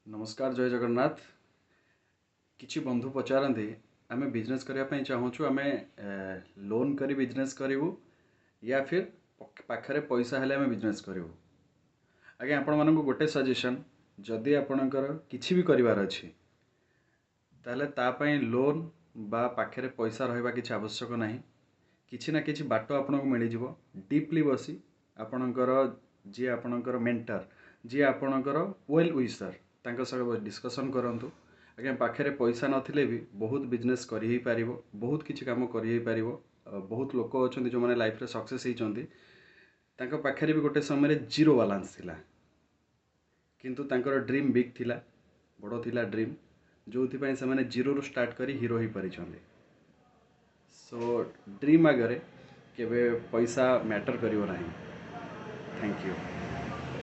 नमस्कार जय जगन्नाथ। किछि बंधु पचारती आमे बिजनेस करने चाहूँ आमे लोन करी बिजनेस करूँ या फिर पाखरे पैसा हेले आमे बिजनेस करूँ। आगे आपण मानक गोटे सजेशन जदि आपणकर किछि भी करिवार अछि ताले तापई लोन बा पाखरे पैसा रहिबा किछि आवश्यक नाही। किछि ना किछि बाट आपनको मिल जिवो। डीपली बसी आपणकर जी आपणकर मेंटर जी आपणकर वेल विशर तांका सह डिस्कशन करंतु। आगे पाखरे पैसा नथिले भी बहुत बिजनेस करि ही पारिबो, बहुत किछि काम करि ही पारिबो। बहुत लोक अछंती जो माने लाइफ रे सक्सेस हिचंती तांका पाखरे भी गोटे समय रे जीरो बैलेंस थिला किंतु तांकर ड्रीम बिग थिला, बड़ थिला ड्रीम जोथि पय से माने जीरो रु स्टार्ट करी हीरो ही परिचंती। सो ड्रीम आगरे केबे पैसा मैटर करिवो नाही। Thank you.